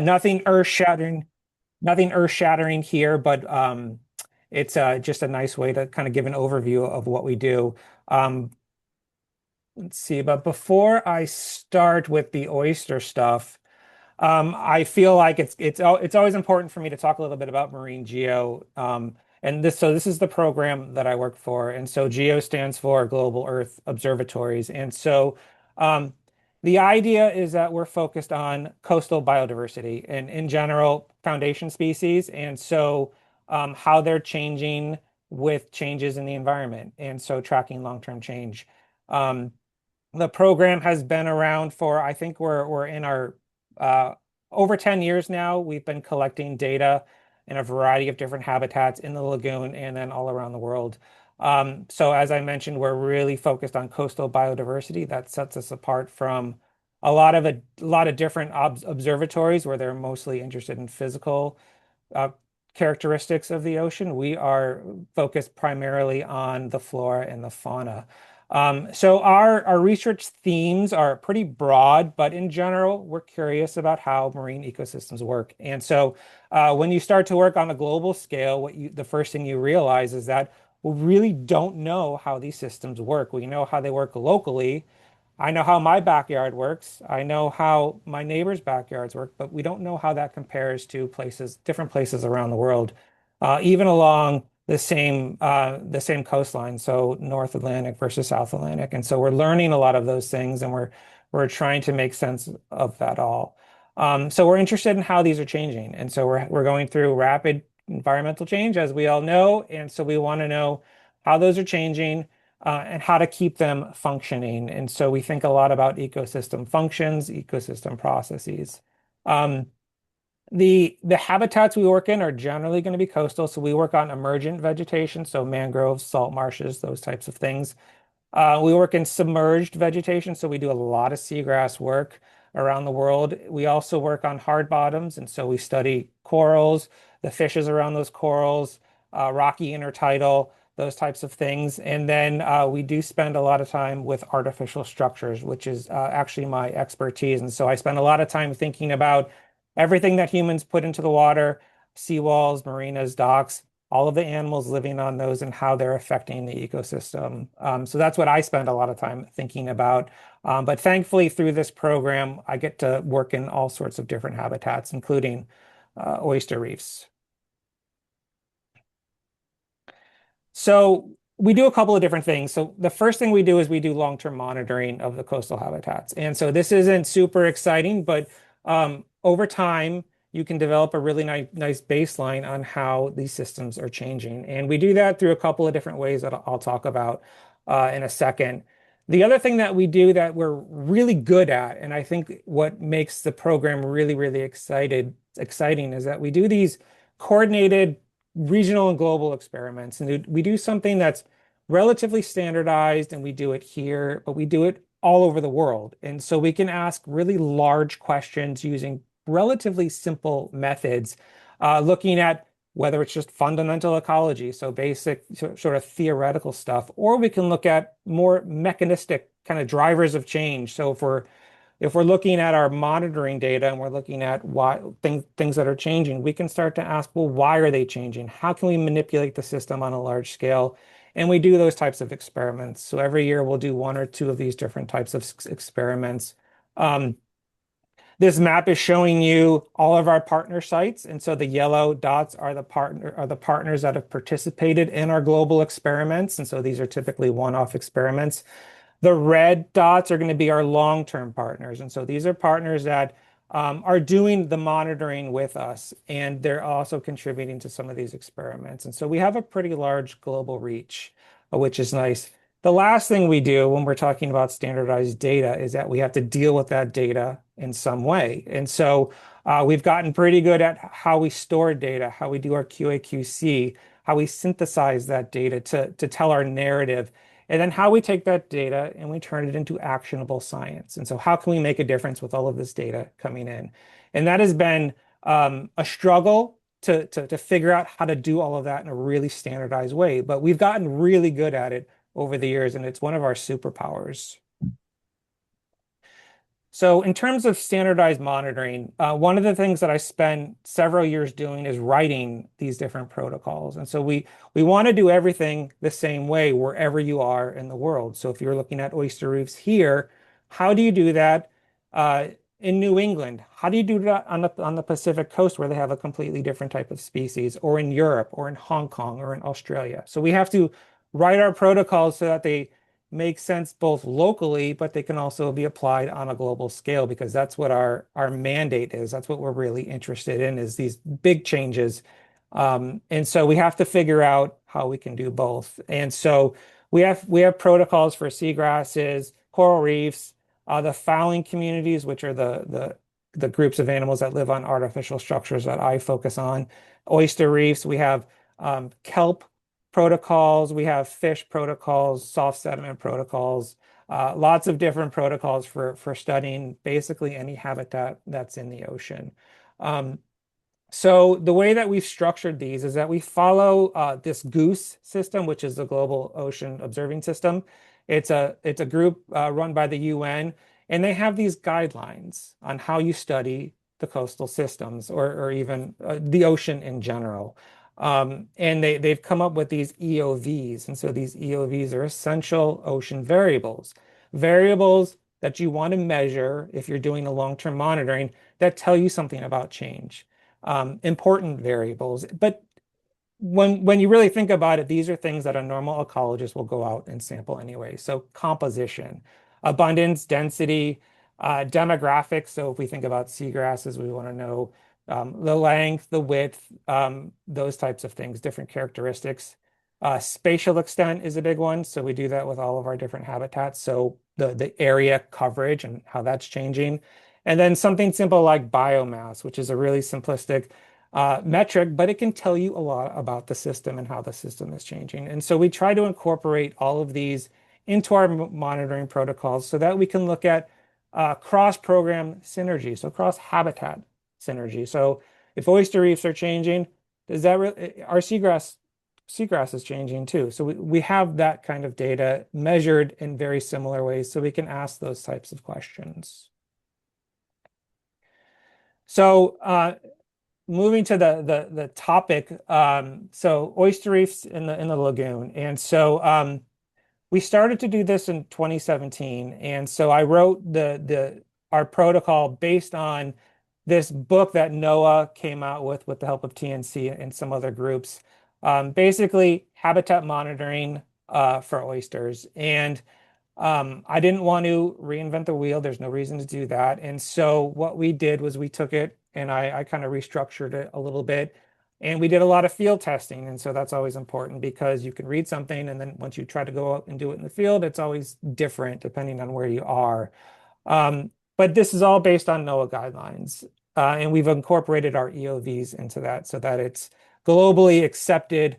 Nothing earth-shattering, nothing earth-shattering here, but it's just a nice way to kind of give an overview of what we do. Um, let's see, but before I start with the oyster stuff, I feel like it's always important for me to talk a little bit about MarineGEO. And this is the program that I work for. And so GEO stands for Global Earth Observatories. And so um, the idea is that we're focused on coastal biodiversity and in general foundation species. And so how they're changing with changes in the environment. And so tracking long-term change. Um, the program has been around for, I think we're in our uh, over 10 years now. We've been collecting data in a variety of different habitats in the lagoon and then all around the world. So as I mentioned, we're really focused on coastal biodiversity. That sets us apart from a lot of different observatories where they're mostly interested in physical uh, characteristics of the ocean. We are focused primarily on the flora and the fauna. So our research themes are pretty broad, but in general, we're curious about how marine ecosystems work. And so when you start to work on a global scale, the first thing you realize is that we really don't know how these systems work. We know how they work locally. I know how my backyard works. I know how my neighbors' backyards work, but we don't know how that compares to different places around the world, even along the same coastline. So North Atlantic versus South Atlantic, and so we're learning a lot of those things, and we're trying to make sense of that all. So we're interested in how these are changing, and so we're going through rapid environmental change, as we all know, and so we want to know how those are changing and how to keep them functioning. And so we think a lot about ecosystem functions, ecosystem processes. Um, the habitats we work in are generally going to be coastal, so we work on emergent vegetation, so mangroves, salt marshes, those types of things. We work in submerged vegetation, so we do a lot of seagrass work around the world. We also work on hard bottoms, and so we study corals, the fishes around those corals, rocky intertidal, those types of things. And then we do spend a lot of time with artificial structures, which is actually my expertise. And so I spend a lot of time thinking about everything that humans put into the water, seawalls, marinas, docks, all of the animals living on those and how they're affecting the ecosystem. So that's what I spend a lot of time thinking about. But thankfully, through this program, I get to work in all sorts of different habitats, including oyster reefs. So we do a couple of different things. So the first thing we do is we do long-term monitoring of the coastal habitats. And so this isn't super exciting, but over time, you can develop a really nice baseline on how these systems are changing. And we do that through a couple of different ways that I'll talk about in a second. The other thing that we do that we're really good at, and I think what makes the program really exciting is that we do these coordinated regional and global experiments. And we do something that's relatively standardized and we do it here, but we do it all over the world. And so we can ask really large questions using relatively simple methods, looking at whether it's just fundamental ecology, so basic sort of theoretical stuff, or we can look at more mechanistic kind of drivers of change. So if we're looking at our monitoring data and we're looking at why things that are changing, we can start to ask, well, why are they changing? How can we manipulate the system on a large scale? And we do those types of experiments. So every year we'll do one or two of these different types of experiments. Um, this map is showing you all of our partner sites. And so the yellow dots are the partners that have participated in our global experiments. And so these are typically one-off experiments. The red dots are going to be our long-term partners. And so these are partners that are doing the monitoring with us, and they're also contributing to some of these experiments. And so we have a pretty large global reach, which is nice. The last thing we do when we're talking about standardized data is that we have to deal with that data in some way. And so we've gotten pretty good at how we store data, how we do our QA/QC, how we synthesize that data to tell our narrative, and then how we take that data and we turn it into actionable science. And so how can we make a difference with all of this data coming in? And that has been a struggle to figure out how to do all of that in a really standardized way. But we've gotten really good at it over the years, and it's one of our superpowers. So in terms of standardized monitoring, one of the things that I spent several years doing is writing these different protocols. And so we want to do everything the same way wherever you are in the world. So if you're looking at oyster reefs here, how do you do that uh, in New England? How do you do that on the Pacific coast where they have a completely different type of species, or in Europe, or in Hong Kong, or in Australia? So we have to write our protocols so that they make sense both locally, but they can also be applied on a global scale because that's what our mandate is. That's what we're really interested in is these big changes. And so we have to figure out how we can do both. And so we have protocols for seagrasses, coral reefs, the fouling communities, which are the groups of animals that live on artificial structures that I focus on, oyster reefs. We have kelp protocols, we have fish protocols, soft sediment protocols, lots of different protocols for studying basically any habitat that's in the ocean. Um, so the way that we've structured these is that we follow this GOOSE system, which is the Global Ocean Observing System. It's a group run by the UN, and they have these guidelines on how you study the coastal systems or even the ocean in general. And they've come up with these EOVs. And so these EOVs are essential ocean variables, variables that you want to measure if you're doing a long-term monitoring that tell you something about change, important variables. But when you really think about it, these are things that a normal ecologist will go out and sample anyway. So composition, abundance, density, demographics. So if we think about seagrasses, we want to know the length, the width, those types of things, different characteristics. Spatial extent is a big one. So we do that with all of our different habitats. So the area coverage and how that's changing. And then something simple like biomass, which is a really simplistic metric, but it can tell you a lot about the system and how the system is changing. And so we try to incorporate all of these into our monitoring protocols so that we can look at cross-program synergy, so cross-habitat synergy. So if oyster reefs are changing, does that our seagrass is changing too? So we have that kind of data measured in very similar ways, so we can ask those types of questions. So moving to the topic, so oyster reefs in the lagoon, and so we started to do this in 2017, and so I wrote the our protocol based on this book that NOAA came out with the help of TNC and some other groups, basically habitat monitoring for oysters. And I didn't want to reinvent the wheel. There's no reason to do that. And so what we did was we took it and I kind of restructured it a little bit. And we did a lot of field testing. And so that's always important because you can read something and then once you try to go out and do it in the field, it's always different depending on where you are. But this is all based on NOAA guidelines. And we've incorporated our EOVs into that so that it's globally accepted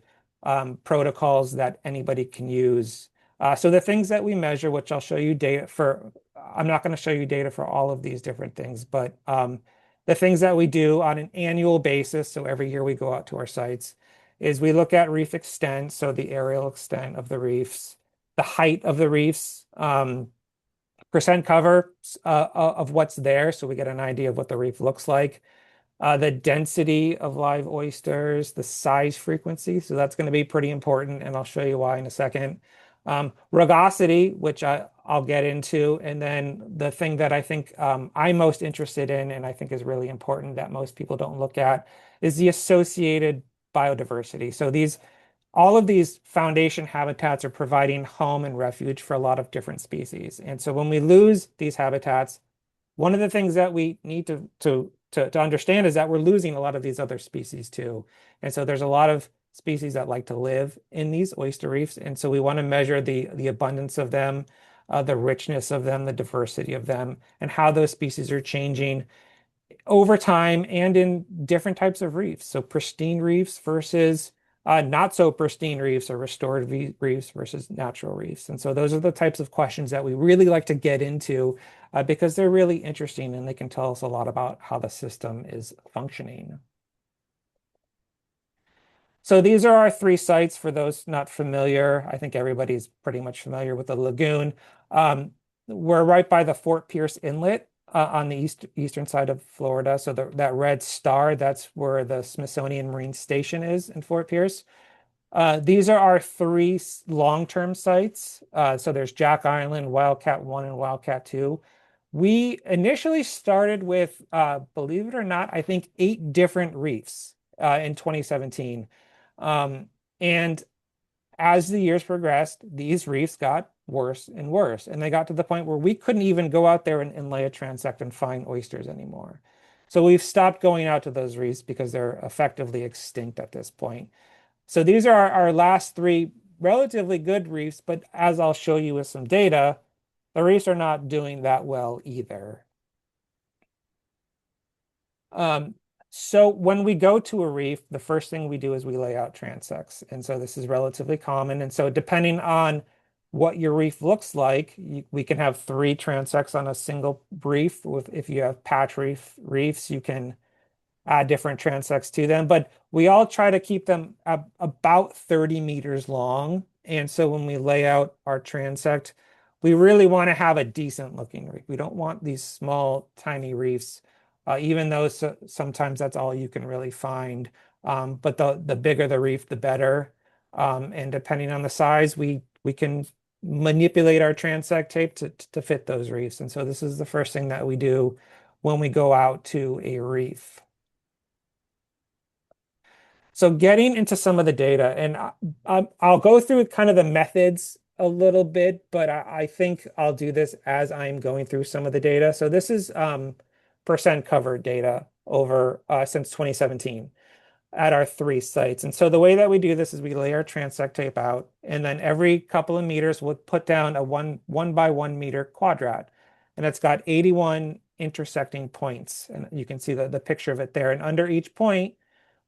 protocols that anybody can use. So the things that we measure, which I'll show you data for, I'm not going to show you data for all of these different things, but the things that we do on an annual basis, so every year we go out to our sites, is we look at reef extent, so the aerial extent of the reefs, the height of the reefs, percent cover of what's there, so we get an idea of what the reef looks like. The density of live oysters, the size frequency. So that's going to be pretty important, and I'll show you why in a second. Rugosity, which I'll get into, and then the thing that I think I'm most interested in and I think is really important that most people don't look at is the associated biodiversity. So all of these foundation habitats are providing home and refuge for a lot of different species. And so when we lose these habitats, one of the things that we need to understand is that we're losing a lot of these other species too. And so there's a lot of species that like to live in these oyster reefs. And so we want to measure the abundance of them, the richness of them, the diversity of them, and how those species are changing over time and in different types of reefs. So pristine reefs versus not so pristine reefs or restored reefs versus natural reefs. And so those are the types of questions that we really like to get into because they're really interesting and they can tell us a lot about how the system is functioning. So these are our three sites for those not familiar. I think everybody's pretty much familiar with the lagoon. We're right by the Fort Pierce Inlet. on the eastern side of Florida. So that red star, that's where the Smithsonian Marine Station is in Fort Pierce. These are our three long-term sites. So there's Jack Island, Wildcat 1, and Wildcat 2. We initially started with, believe it or not, I think 8 different reefs in 2017. Um, and as the years progressed, these reefs got worse and worse. And they got to the point where we couldn't even go out there and lay a transect and find oysters anymore. So we've stopped going out to those reefs because they're effectively extinct at this point. So these are our last three relatively good reefs, but as I'll show you with some data, the reefs are not doing that well either. Um, so when we go to a reef, the first thing we do is we lay out transects. And so this is relatively common. And so depending on what your reef looks like, we can have 3 transects on a single reef. If you have patch reefs, you can add different transects to them, but we all try to keep them about 30 meters long. And so when we lay out our transect, we really want to have a decent looking reef. We don't want these small, tiny reefs, even though sometimes that's all you can really find. But the bigger the reef, the better. And depending on the size, we can manipulate our transect tape to fit those reefs. And so this is the first thing that we do when we go out to a reef. So getting into some of the data, and I'll go through kind of the methods a little bit, but I think I'll do this as I'm going through some of the data. So this is percent covered data over since 2017 at our 3 sites. And so the way that we do this is we lay our transect tape out, and then every couple of meters we'll put down a one by 1 meter quadrat, and it's got 81 intersecting points. And you can see the picture of it there. And under each point,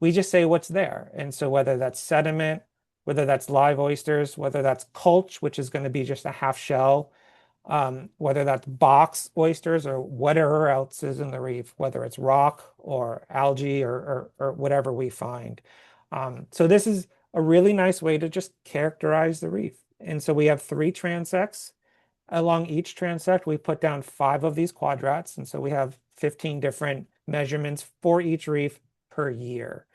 we just say what's there. And so whether that's sediment, whether that's live oysters, whether that's culch, which is going to be just a half shell, whether that's box oysters or whatever else is in the reef, whether it's rock or algae or whatever we find. So this is a really nice way to just characterize the reef. And so we have 3 transects. Along each transect, we put down 5 of these quadrats. And so we have 15 different measurements for each reef per year.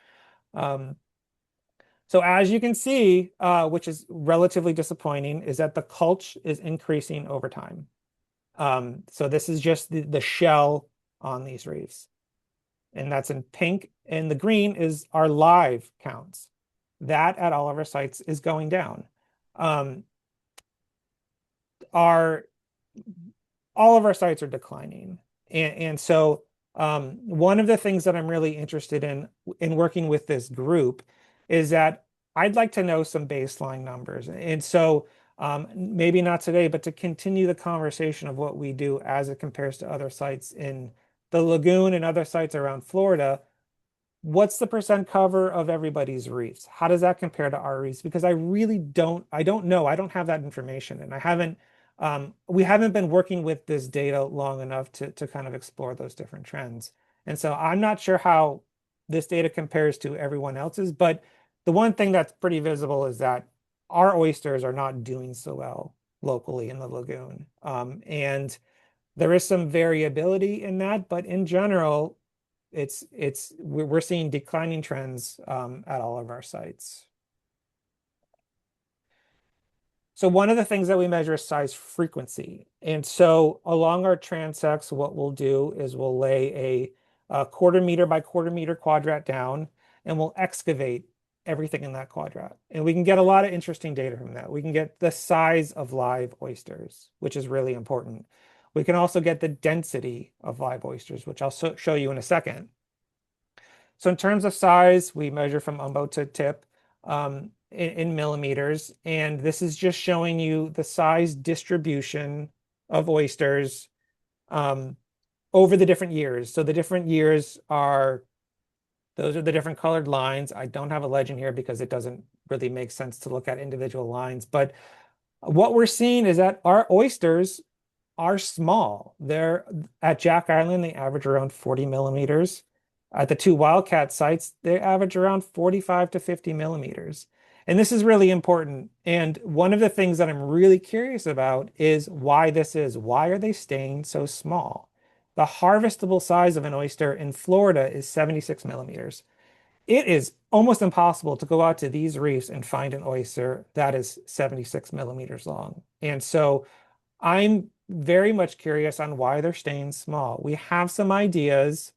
So as you can see, which is relatively disappointing, is that the culch is increasing over time. So this is just the shell on these reefs. And that's in pink. And the green is our live counts. That at all of our sites is going down. All of our sites are declining. And so one of the things that I'm really interested in working with this group is that I'd like to know some baseline numbers. And so maybe not today, but to continue the conversation of what we do as it compares to other sites in the lagoon and other sites around Florida, what's the percent cover of everybody's reefs? How does that compare to our reefs? Because I really don't know. I don't have that information, and we haven't been working with this data long enough to kind of explore those different trends. And so I'm not sure how this data compares to everyone else's, but the one thing that's pretty visible is that our oysters are not doing so well locally in the lagoon. And there is some variability in that, but in general, we're seeing declining trends at all of our sites. So one of the things that we measure is size frequency. And so along our transects, what we'll do is we'll lay a 1/4 meter by 1/4 meter quadrat down, and we'll excavate everything in that quadrat. And we can get a lot of interesting data from that. We can get the size of live oysters, which is really important. We can also get the density of live oysters, which I'll show you in a second. So in terms of size, we measure from umbo to tip in millimeters. And this is just showing you the size distribution of oysters over the different years. So the different years those are the different colored lines. I don't have a legend here because it doesn't really make sense to look at individual lines. But what we're seeing is that our oysters are small. They're at Jack Island, they average around 40 millimeters. At the 2 Wildcat sites, they average around 45 to 50 millimeters. And this is really important. And one of the things that I'm really curious about is why this is. Why are they staying so small? The harvestable size of an oyster in Florida is 76 millimeters. It is almost impossible to go out to these reefs and find an oyster that is 76 millimeters long. And so I'm very much curious on why they're staying small. We have some ideas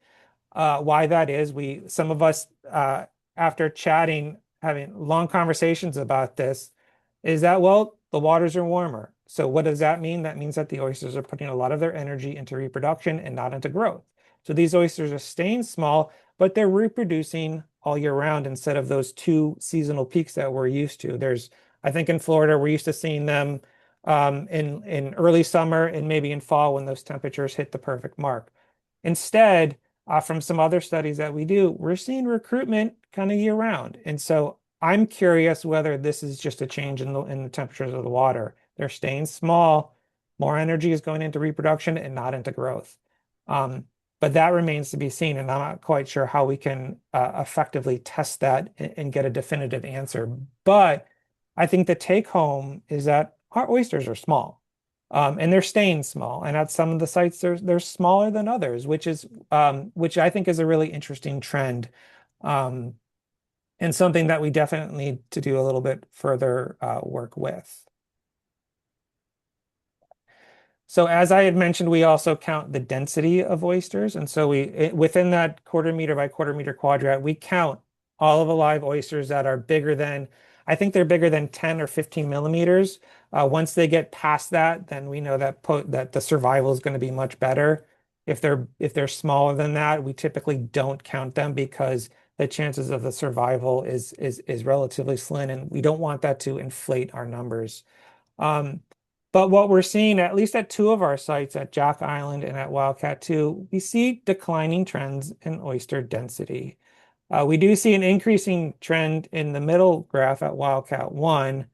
why that is. Some of us, after chatting, having long conversations about this, is that, well, the waters are warmer. So what does that mean? That means that the oysters are putting a lot of their energy into reproduction and not into growth. So these oysters are staying small, but they're reproducing all year round instead of those two seasonal peaks that we're used to. I think in Florida, we're used to seeing them in early summer and maybe in fall when those temperatures hit the perfect mark. Instead, from some other studies that we do, we're seeing recruitment kind of year round. And so I'm curious whether this is just a change in the temperatures of the water. They're staying small, more energy is going into reproduction and not into growth. Um, but that remains to be seen, and I'm not quite sure how we can effectively test that and get a definitive answer. But I think the take home is that our oysters are small. And they're staying small. And at some of the sites, they're smaller than others, which I think is a really interesting trend, um, and something that we definitely need to do a little bit further work with. So as I had mentioned, we also count the density of oysters. And so within that quarter meter by quarter meter quadrat, we count all of the live oysters that are bigger than, I think they're bigger than 10 or 15 millimeters. Once they get past that, then we know that the survival is going to be much better. If they're smaller than that, we typically don't count them because the chances of the survival is relatively slim, and we don't want that to inflate our numbers. Um, but what we're seeing, at least at two of our sites, at Jack Island and at Wildcat 2, we see declining trends in oyster density. We do see an increasing trend in the middle graph at Wildcat 1,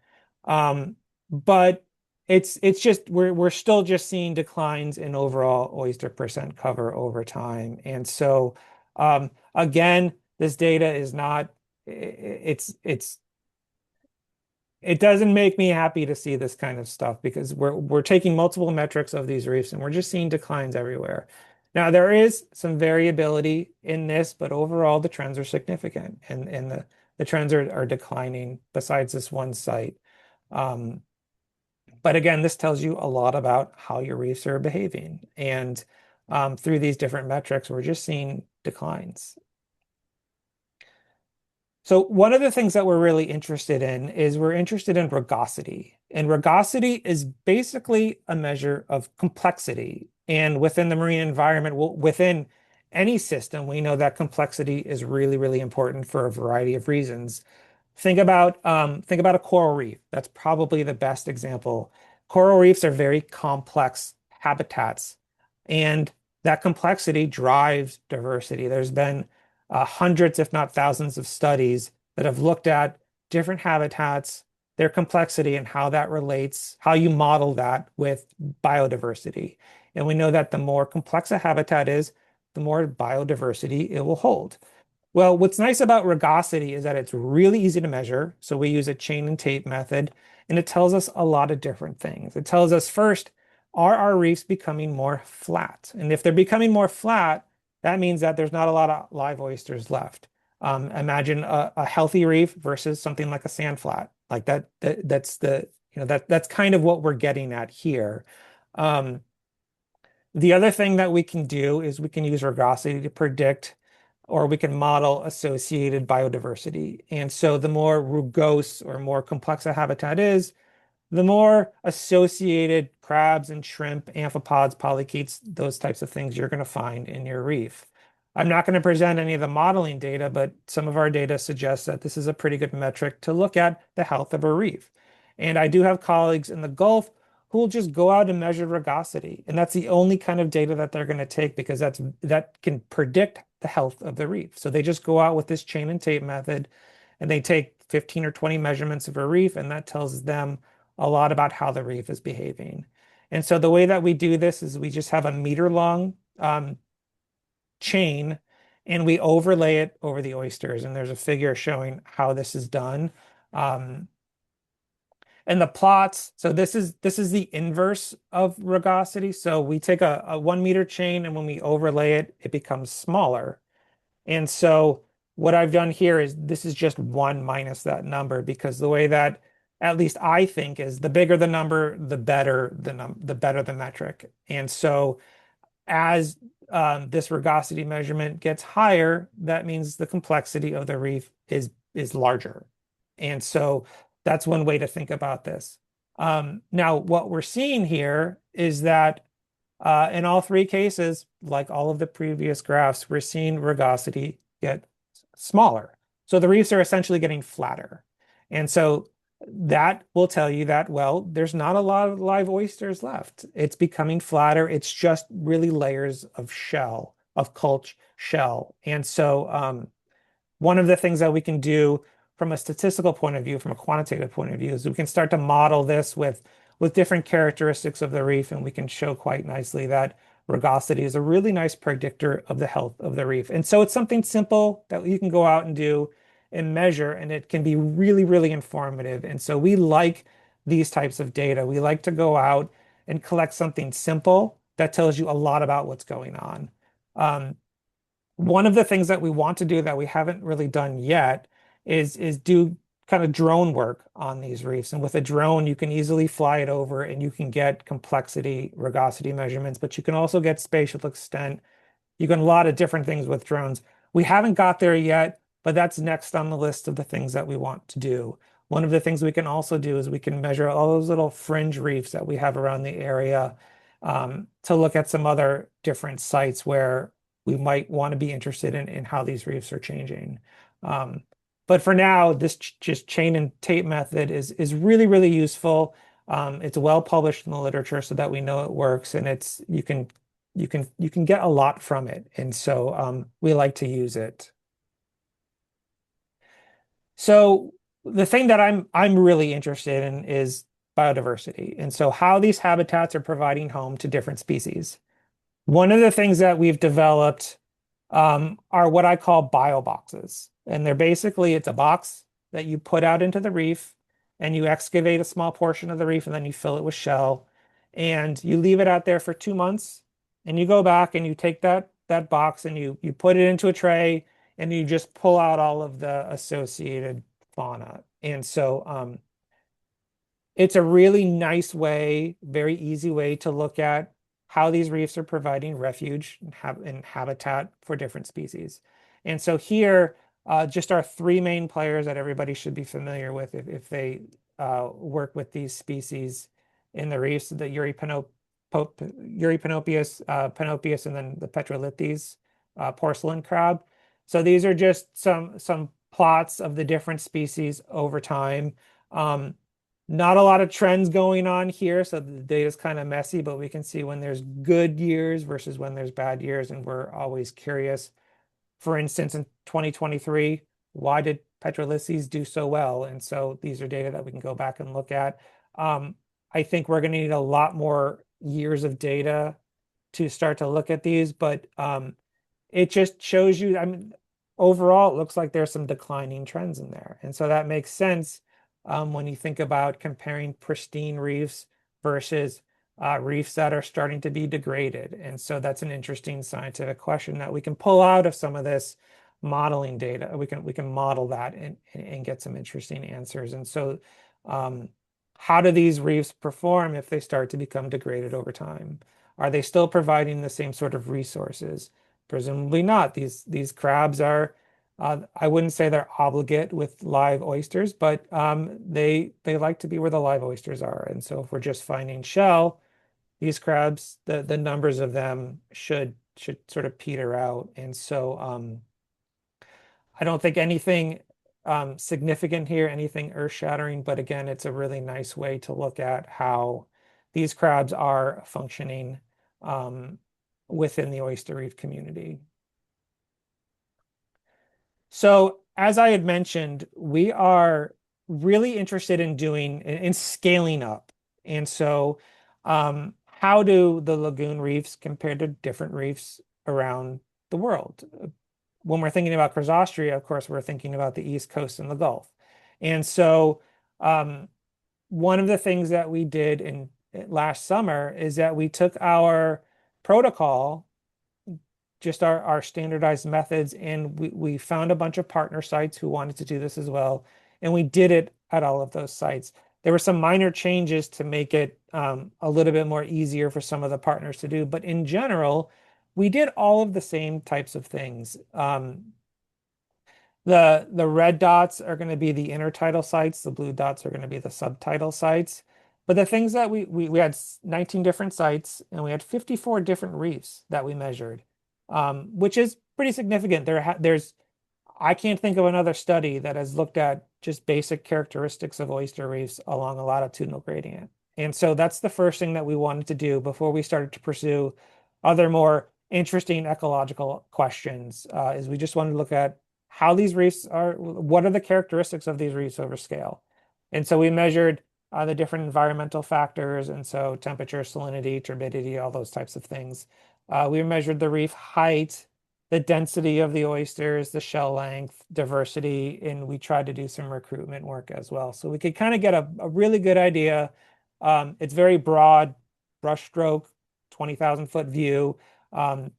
um, but it's just we're still just seeing declines in overall oyster percent cover over time. And so again, this data is not it's it doesn't make me happy to see this kind of stuff because we're taking multiple metrics of these reefs and we're just seeing declines everywhere. Now there is some variability in this, but overall the trends are significant and the trends are declining besides this one site. Um, but again, this tells you a lot about how your reefs are behaving. And through these different metrics, we're just seeing declines. So one of the things that we're really interested in is we're interested in rugosity. And rugosity is basically a measure of complexity. And within the marine environment, within any system, we know that complexity is really, really important for a variety of reasons. Think about a coral reef. That's probably the best example. Coral reefs are very complex habitats, and that complexity drives diversity. There's been hundreds, if not thousands, of studies that have looked at different habitats, their complexity, and how that relates, how you model that with biodiversity. And we know that the more complex a habitat is, the more biodiversity it will hold. Well, what's nice about rugosity is that it's really easy to measure. So we use a chain and tape method, and it tells us a lot of different things. It tells us first, are our reefs becoming more flat? And if they're becoming more flat, that means that there's not a lot of live oysters left. Imagine a healthy reef versus something like a sand flat. Like that's kind of what we're getting at here. Um, the other thing that we can do is we can use rugosity to predict or we can model associated biodiversity. And so the more rugose or more complex a habitat is, the more associated crabs and shrimp, amphipods, polychaetes, those types of things you're going to find in your reef. I'm not going to present any of the modeling data, but some of our data suggests that this is a pretty good metric to look at the health of a reef. And I do have colleagues in the Gulf who will just go out and measure rugosity. And that's the only kind of data that they're going to take because that can predict the health of the reef. So they just go out with this chain and tape method and they take 15 or 20 measurements of a reef, and that tells them a lot about how the reef is behaving. And so the way that we do this is we just have a meter long chain and we overlay it over the oysters. And there's a figure showing how this is done. Um, And the plots, so this is the inverse of rugosity. So we take a 1 meter chain, and when we overlay it, it becomes smaller. And so what I've done here is this is just one minus that number, because the way that at least I think is the bigger the number, the better the metric. And so as this rugosity measurement gets higher, that means the complexity of the reef is larger. And so that's one way to think about this. Now, what we're seeing here is that in all three cases, like all of the previous graphs, we're seeing rugosity get smaller. So the reefs are essentially getting flatter. And so that will tell you that, well, there's not a lot of live oysters left. It's becoming flatter. It's just really layers of shell, of culch shell. And so one of the things that we can do from a statistical point of view, from a quantitative point of view, is we can start to model this with different characteristics of the reef, and we can show quite nicely that rugosity is a really nice predictor of the health of the reef. And so it's something simple that you can go out and do and measure, and it can be really, really informative. And so we like these types of data. We like to go out and collect something simple that tells you a lot about what's going on. One of the things that we want to do that we haven't really done yet is do kind of drone work on these reefs. And with a drone, you can easily fly it over and you can get complexity, rugosity measurements, but you can also get spatial extent. You can a lot of different things with drones. We haven't got there yet, but that's next on the list of the things that we want to do. One of the things we can also do is we can measure all those little fringe reefs that we have around the area, to look at some other different sites where we might want to be interested in how these reefs are changing. But for now, this just chain and tape method is really, really useful. It's well published in the literature so that we know it works, and you can get a lot from it. And so we like to use it. So the thing that I'm really interested in is biodiversity, and so how these habitats are providing home to different species. One of the things that we've developed are what I call bio boxes. And they're basically, it's a box that you put out into the reef, and you excavate a small portion of the reef, and then you fill it with shell, and you leave it out there for 2 months, and you go back and you take that box and you put it into a tray, and you just pull out all of the associated fauna. And so it's a really nice way, very easy way to look at how these reefs are providing refuge and habitat for different species. And so here, just our three main players that everybody should be familiar with if they work with these species in the reefs: the Eurypanopeus, Panopeus, and then the Petrolithes porcelain crab. So these are just some plots of the different species over time. Not a lot of trends going on here, so the data is kind of messy, but we can see when there's good years versus when there's bad years, and we're always curious. For instance, in 2023, why did Petrolithes do so well? And so these are data that we can go back and look at. I think we're going to need a lot more years of data to start to look at these, but it just shows you, I mean, overall, it looks like there's some declining trends in there. And so that makes sense when you think about comparing pristine reefs versus reefs that are starting to be degraded. And so that's an interesting scientific question that we can pull out of some of this modeling data. We can model that and get some interesting answers. And so how do these reefs perform if they start to become degraded over time? Are they still providing the same sort of resources? Presumably not. These crabs are, I wouldn't say they're obligate with live oysters, but they like to be where the live oysters are. And so if we're just finding shell, these crabs, the numbers of them should sort of peter out. And so I don't think anything significant here, anything earth-shattering, but again, it's a really nice way to look at how these crabs are functioning within the oyster reef community. So as I had mentioned, we are really interested in scaling up. And so how do the lagoon reefs compare to different reefs around the world? When we're thinking about Crossostria, of course, we're thinking about the East Coast and the Gulf. And so one of the things that we did in last summer is that we took our protocol, just our standardized methods, and we found a bunch of partner sites who wanted to do this as well. And we did it at all of those sites. There were some minor changes to make it a little bit more easier for some of the partners to do. But in general, we did all of the same types of things. The red dots are going to be the intertidal sites. The blue dots are going to be the subtidal sites. But the things that we had 19 different sites and we had 54 different reefs that we measured, which is pretty significant. There's I can't think of another study that has looked at just basic characteristics of oyster reefs along a latitudinal gradient. And so that's the first thing that we wanted to do before we started to pursue other more interesting ecological questions, is we just wanted to look at how these reefs are, what are the characteristics of these reefs over scale. And so we measured the different environmental factors, and so temperature, salinity, turbidity, all those types of things. We measured the reef height, the density of the oysters, the shell length, diversity, and we tried to do some recruitment work as well. So we could kind of get a really good idea. It's very broad, brushstroke, 20,000 foot view.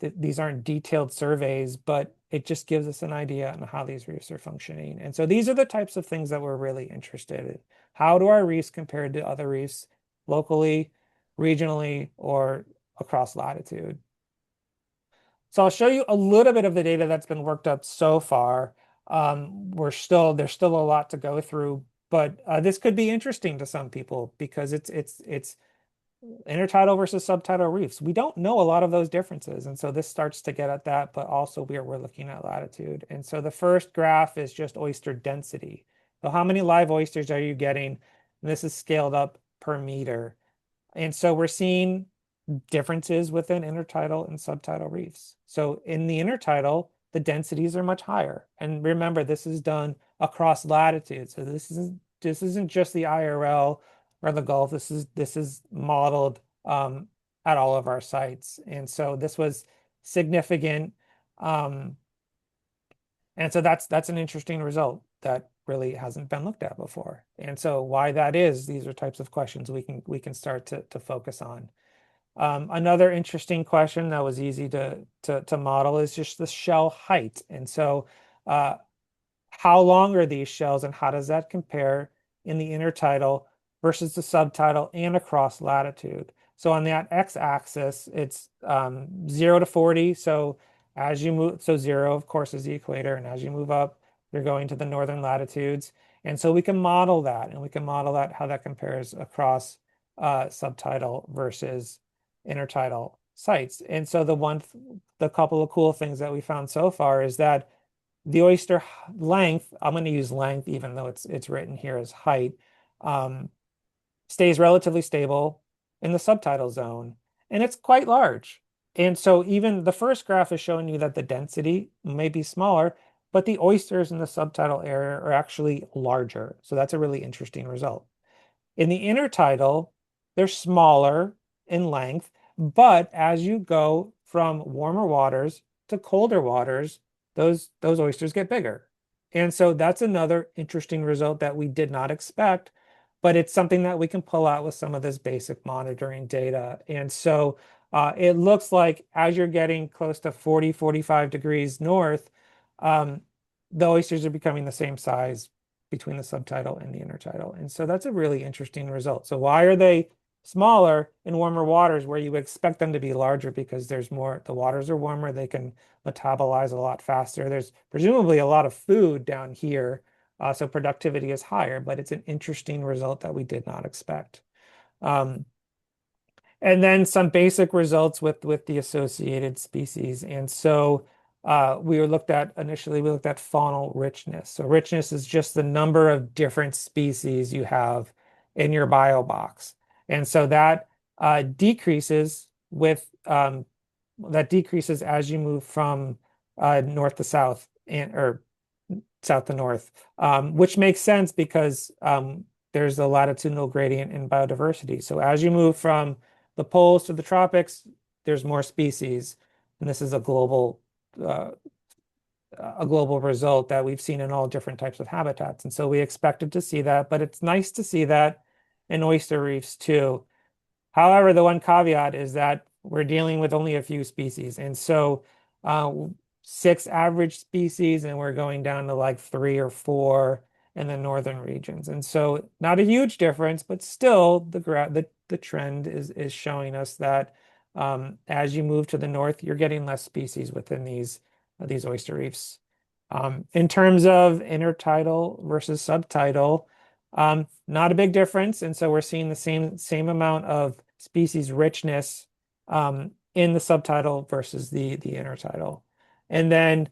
These aren't detailed surveys, but it just gives us an idea on how these reefs are functioning. And so these are the types of things that we're really interested in. How do our reefs compare to other reefs locally, regionally, or across latitude? So I'll show you a little bit of the data that's been worked up so far. There's still a lot to go through, but this could be interesting to some people because it's intertidal versus subtidal reefs. We don't know a lot of those differences, and so this starts to get at that, but also we're looking at latitude. And so the first graph is just oyster density. So how many live oysters are you getting? And this is scaled up per meter. And so we're seeing differences within intertidal and subtidal reefs. So in the intertidal, the densities are much higher. And remember, this is done across latitude. So this isn't just the IRL or the Gulf. This is modeled at all of our sites. And so this was significant. And so that's an interesting result that really hasn't been looked at before. And so why that is, these are types of questions we can start to focus on. Another interesting question that was easy to model is just the shell height. And so how long are these shells and how does that compare in the intertidal versus the subtidal and across latitude? So on that x-axis, it's 0 to 40. So as you move, so 0, of course, is the equator. And as you move up, you're going to the northern latitudes. And so we can model that, and we can model that how that compares across subtidal versus intertidal sites. And so the couple of cool things that we found so far is that the oyster length, I'm going to use length even though it's written here as height, stays relatively stable in the subtidal zone, and it's quite large. And so even the first graph is showing you that the density may be smaller, but the oysters in the subtidal area are actually larger. So that's a really interesting result. In the intertidal, they're smaller in length, but as you go from warmer waters to colder waters, those oysters get bigger. And so that's another interesting result that we did not expect, but it's something that we can pull out with some of this basic monitoring data. And so it looks like as you're getting close to 40, 45 degrees north, the oysters are becoming the same size between the subtidal and the intertidal. And so that's a really interesting result. So why are they smaller in warmer waters where you would expect them to be larger? Because there's more, the waters are warmer, they can metabolize a lot faster. There's presumably a lot of food down here, so productivity is higher, but it's an interesting result that we did not expect. And then some basic results with the associated species. And so initially we looked at faunal richness. So richness is just the number of different species you have in your bio box. And so that decreases as you move from north to south or south to north, which makes sense because there's a latitudinal gradient in biodiversity. So as you move from the poles to the tropics, there's more species, and this is a global result that we've seen in all different types of habitats. And so we expected to see that, but it's nice to see that and oyster reefs too. However, the one caveat is that we're dealing with only a few species. And so uh, six average species, and we're going down to like three or four in the northern regions. And so not a huge difference, but still the trend is showing us that as you move to the north, you're getting less species within these oyster reefs. In terms of intertidal versus subtidal, not a big difference. And so we're seeing the same amount of species richness in the subtidal versus the intertidal. And then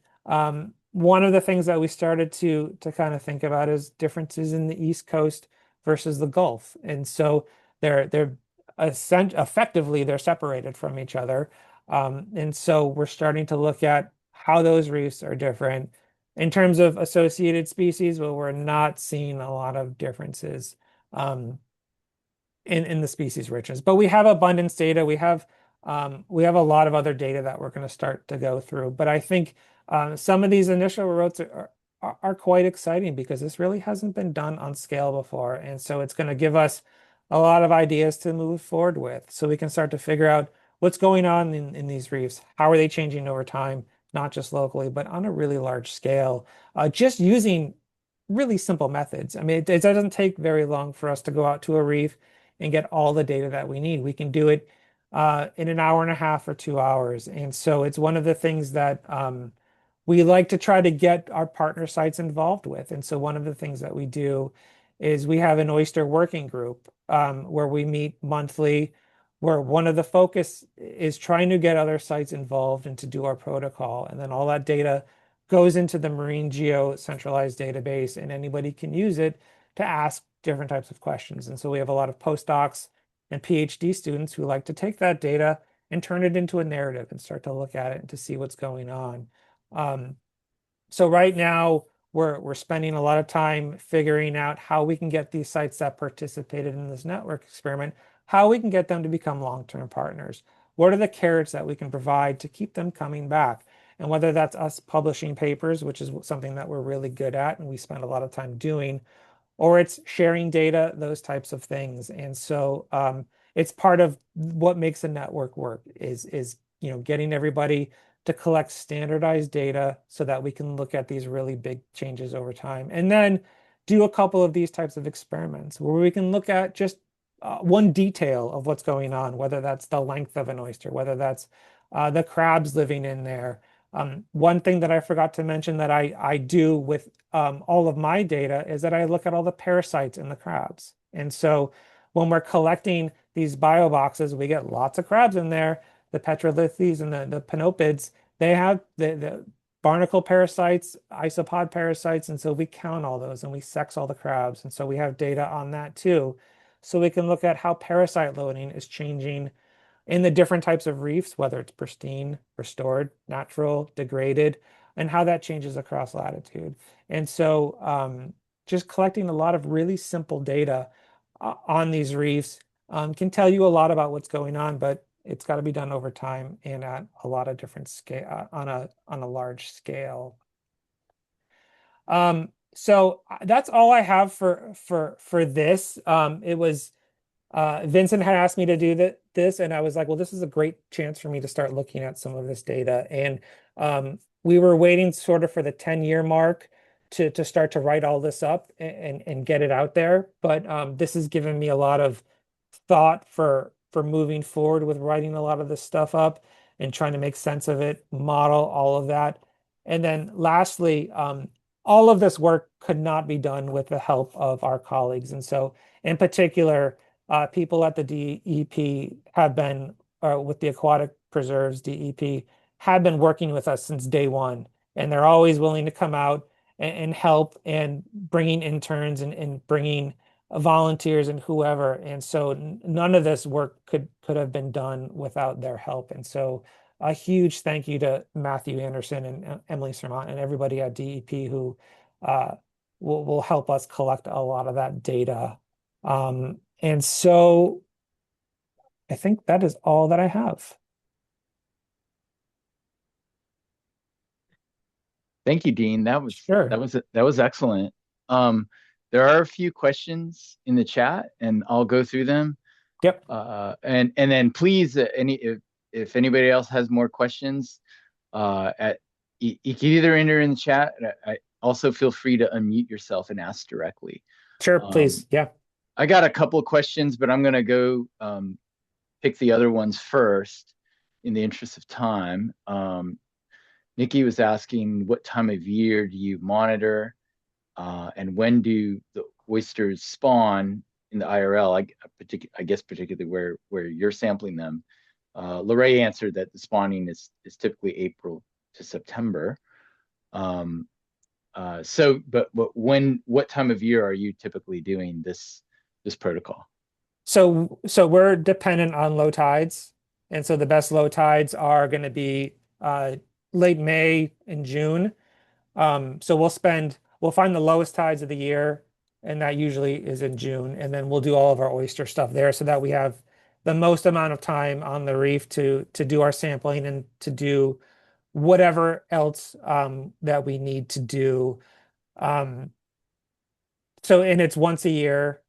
one of the things that we started to kind of think about is differences in the East Coast versus the Gulf. And so they're effectively they're separated from each other. And so we're starting to look at how those reefs are different. In terms of associated species, well, we're not seeing a lot of differences um, in the species richness, but we have abundance data. We have a lot of other data that we're going to start to go through. But I think some of these initial results are quite exciting because this really hasn't been done on scale before, and so it's going to give us a lot of ideas to move forward with, so we can start to figure out what's going on in these reefs. How are they changing over time, not just locally, but on a really large scale, just using really simple methods. I mean, it doesn't take very long for us to go out to a reef and get all the data that we need. We can do it in an hour and a half or 2 hours. And so it's one of the things that we like to try to get our partner sites involved with. And so one of the things that we do is we have an oyster working group where we meet monthly, where one of the focus is trying to get other sites involved and to do our protocol. And then all that data goes into the MarineGEO centralized database, and anybody can use it to ask different types of questions. And so we have a lot of postdocs and PhD students who like to take that data and turn it into a narrative and start to look at it and to see what's going on. Um, so right now we're spending a lot of time figuring out how we can get these sites that participated in this network experiment, how we can get them to become long-term partners. What are the carrots that we can provide to keep them coming back? And whether that's us publishing papers, which is something that we're really good at and we spend a lot of time doing, or it's sharing data, those types of things. And so it's part of what makes a network work is getting everybody to collect standardized data so that we can look at these really big changes over time. And then do a couple of these types of experiments where we can look at just one detail of what's going on, whether that's the length of an oyster, whether that's the crabs living in there. One thing that I forgot to mention that I do with all of my data is that I look at all the parasites in the crabs. And so when we're collecting these bio boxes, we get lots of crabs in there. The petrolithes and the panopids, they have the barnacle parasites, isopod parasites, and so we count all those and we sex all the crabs. And so we have data on that too. So we can look at how parasite loading is changing in the different types of reefs, whether it's pristine, restored, natural, degraded, and how that changes across latitude. And so just collecting a lot of really simple data on these reefs can tell you a lot about what's going on, but it's got to be done over time and at a lot of different scale on a large scale. So that's all I have for this. It was Vincent had asked me to do this, and I was like, well, this is a great chance for me to start looking at some of this data. And we were waiting sort of for the 10-year mark to start to write all this up and get it out there. But this has given me a lot of thought for moving forward with writing a lot of this stuff up and trying to make sense of it, model all of that. And then lastly, all of this work could not be done with the help of our colleagues. And so in particular, people at the DEP have been, with the Aquatic Preserves DEP, have been working with us since day one. And they're always willing to come out and help and bringing interns and bringing volunteers and whoever. And so none of this work could have been done without their help. And so a huge thank you to Matthew Anderson and Emily Sermont and everybody at DEP who will help us collect a lot of that data. And so I think that is all that I have. Thank you, Dean. That was Sure. that was excellent. there are a few questions in the chat, and I'll go through them. Yep, And then please, any if anybody else has more questions, at you can either enter in the chat. I also feel free to unmute yourself and ask directly. sure, Um, please. Yeah, I got a couple of questions, but I'm gonna go pick the other ones first in the interest of time. Nikki was asking, what time of year do you monitor, and when do the oysters spawn in the IRL? I guess particularly where you're sampling them. Lorraine answered that the spawning is typically April to September. Um, but what time of year are you typically doing this protocol? so we're dependent on low tides, and so the best low tides are going to be late May and June. So we'll find the lowest tides of the year, and that usually is in June, and then we'll do all of our oyster stuff there so that we have the most amount of time on the reef to do our sampling and to do whatever else that we need to do. Um, and it's once a year,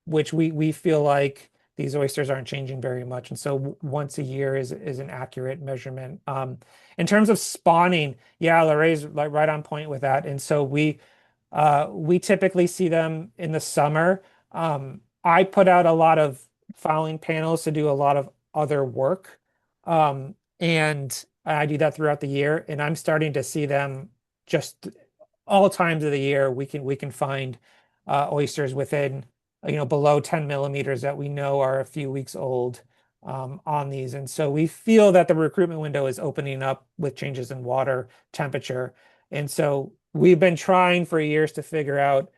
which we feel like these oysters aren't changing very much, and so once a year is an accurate measurement. In terms of spawning, yeah, Larray's like right on point with that, and so we typically see them in the summer. I put out a lot of fouling panels to do a lot of other work, and I do that throughout the year, and I'm starting to see them just all times of the year. We can find oysters within below 10 millimeters that we know are a few weeks old on these, and so we feel that the recruitment window is opening up with changes in water temperature, and so we've been trying for years to figure out